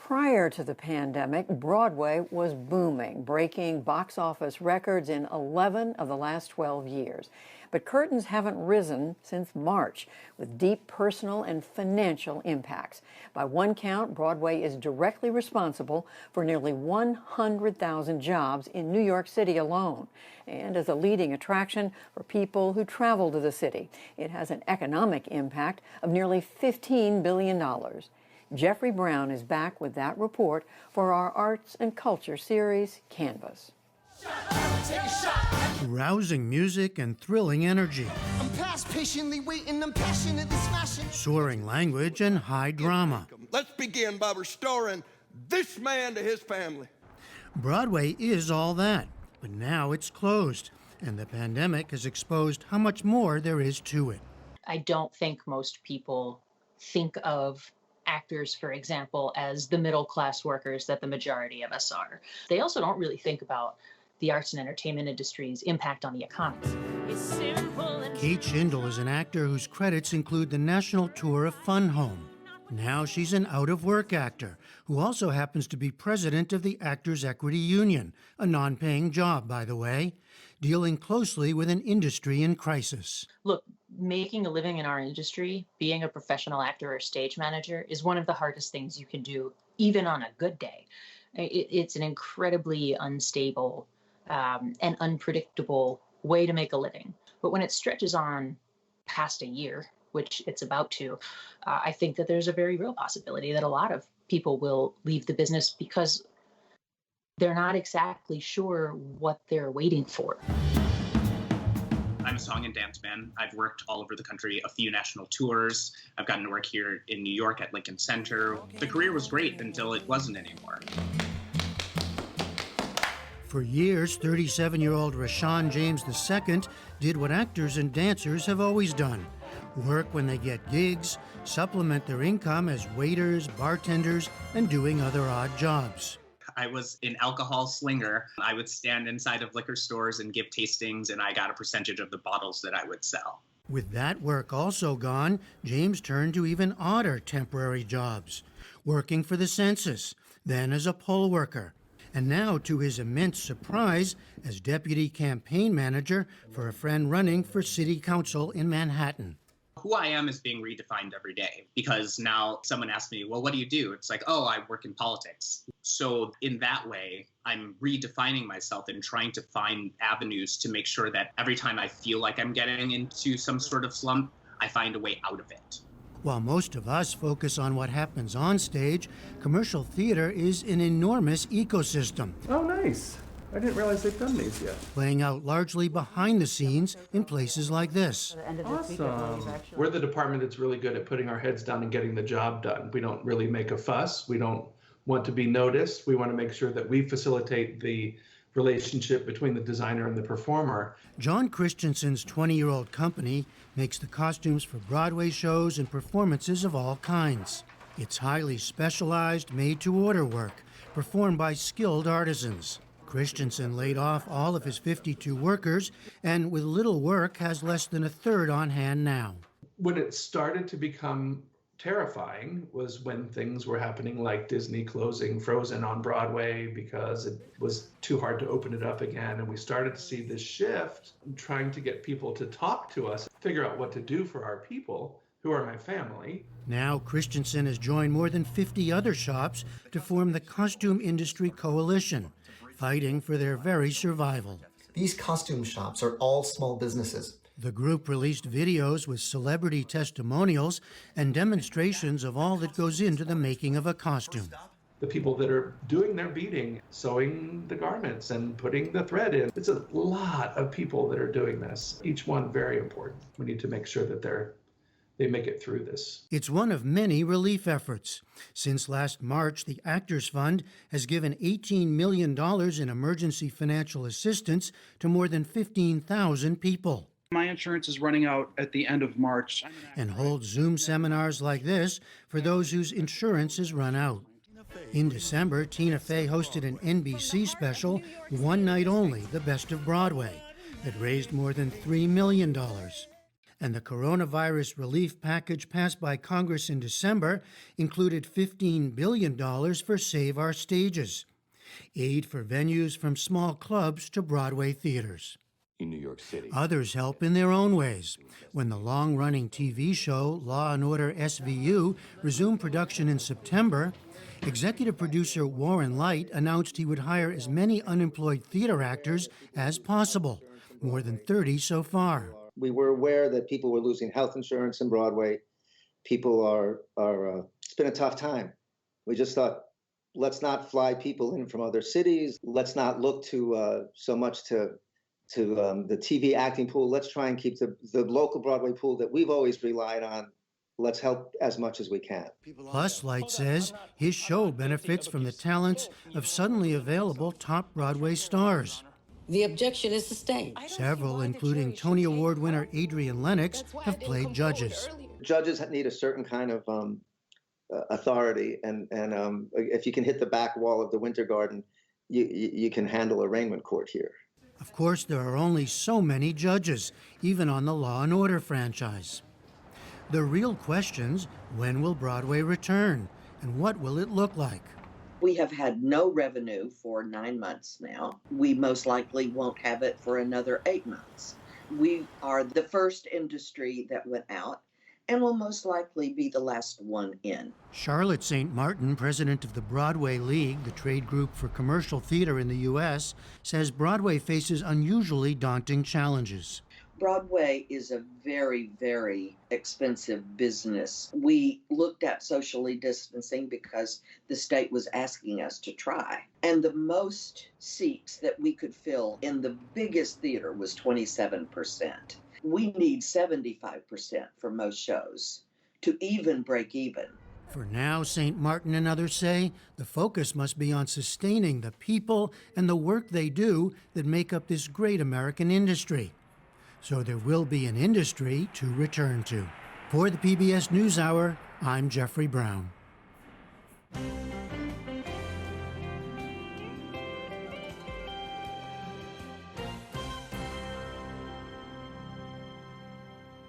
Prior to the pandemic, Broadway was booming, breaking box office records in 11 of the last 12 years. But curtains haven't risen since March, with deep personal and financial impacts. By one count, Broadway is directly responsible for nearly 100,000 jobs in New York City alone, and as a leading attraction for people who travel to the city. It has an economic impact of nearly $15 billion. Jeffrey Brown is back with that report for our Arts and Culture series, Canvas. Rousing music and thrilling energy. I'm past patiently waiting, I'm passionately smashing. Soaring language and high drama. Let's begin by restoring this man to his family. Broadway is all that, but now it's closed, and the pandemic has exposed how much more there is to it. I don't think most people think of actors, for example, as the middle-class workers that the majority of us are. They also don't really think about the arts and entertainment industry's impact on the economy. Kate Shindle is an actor whose credits include the national tour of Fun Home. Now she's an out-of-work actor who also happens to be president of the Actors Equity Union, a non-paying job, by the way, dealing closely with an industry in crisis. Look, making a living in our industry, being a professional actor or stage manager, is one of the hardest things you can do, even on a good day. It's an incredibly unstable and unpredictable way to make a living. But when it stretches on past a year, which it's about to, I think that there's a very real possibility that a lot of people will leave the business because they're not exactly sure what they're waiting for. I'm a song and dance man. I've worked all over the country, a few national tours. I've gotten to work here in New York at Lincoln Center. The career was great until it wasn't anymore. For years, 37-year-old Rashawn James II did what actors and dancers have always done: work when they get gigs, supplement their income as waiters, bartenders, and doing other odd jobs. I was an alcohol slinger. I would stand inside of liquor stores and give tastings, and I got a percentage of the bottles that I would sell. With that work also gone, James turned to even odder temporary jobs, working for the census, then as a poll worker, and now, to his immense surprise, as deputy campaign manager for a friend running for city council in Manhattan. Who I am is being redefined every day, because now someone asks me, well, what do you do? It's like, oh, I work in politics. So in that way, I'm redefining myself and trying to find avenues to make sure that every time I feel like I'm getting into some sort of slump, I find a way out of it. While most of us focus on what happens on stage, commercial theater is an enormous ecosystem. Oh, nice. I didn't realize they've done these yet. Playing out largely behind the scenes in places like this. Awesome. We're the department that's really good at putting our heads down and getting the job done. We don't really make a fuss. We don't want to be noticed. We want to make sure that we facilitate the relationship between the designer and the performer. John Christensen's 20-year-old company makes the costumes for Broadway shows and performances of all kinds. It's highly specialized, made-to-order work, performed by skilled artisans. Christensen laid off all of his 52 workers, and with little work has less than a third on hand now. When it started to become terrifying was when things were happening like Disney closing Frozen on Broadway because it was too hard to open it up again. And we started to see this shift, trying to get people to talk to us, figure out what to do for our people, who are my family. Now Christensen has joined more than 50 other shops to form the Costume Industry Coalition, fighting for their very survival. These costume shops are all small businesses. The group released videos with celebrity testimonials and demonstrations of all that goes into the making of a costume. The people that are doing their beading, sewing the garments and putting the thread in. It's a lot of people that are doing this, each one very important. We need to make sure that they make it through this. It's one of many relief efforts. Since last March, the Actors Fund has given $18 million in emergency financial assistance to more than 15,000 people. My insurance is running out at the end of March. And holds Zoom seminars like this for those whose insurance has run out. In December, Tina Fey hosted an NBC special, One Night Only, The Best of Broadway, that raised more than $3 million. And the coronavirus relief package passed by Congress in December included $15 billion for Save Our Stages, aid for venues from small clubs to Broadway theaters. In New York City. Others help in their own ways. When the long-running TV show Law & Order SVU resumed production in September, executive producer Warren Leight announced he would hire as many unemployed theater actors as possible, more than 30 so far. We were aware that people were losing health insurance in Broadway. People it's been a tough time. We just thought, let's not fly people in from other cities. Let's not look to so much to the TV acting pool. Let's try and keep the local Broadway pool that we've always relied on. Let's help as much as we can. Plus, Leight says his show benefits from the talents of suddenly available top Broadway stars. The objection is sustained. Several, including Tony Award winner Adrienne Lennox, have played judges. Judges need a certain kind of authority, and if you can hit the back wall of the Winter Garden, you can handle arraignment court here. Of course, there are only so many judges, even on the Law & Order franchise. The real questions: when will Broadway return, and what will it look like? We have had no revenue for 9 months now. We most likely won't have it for another 8 months. We are the first industry that went out and will most likely be the last one in. Charlotte St. Martin, president of the Broadway League, the trade group for commercial theater in the U.S., says Broadway faces unusually daunting challenges. Broadway is a very, very expensive business. We looked at socially distancing because the state was asking us to try. And the most seats that we could fill in the biggest theater was 27%. We need 75% for most shows to even break even. For now, St. Martin and others say the focus must be on sustaining the people and the work they do that make up this great American industry. So there will be an industry to return to. For the PBS NewsHour, I'm Jeffrey Brown.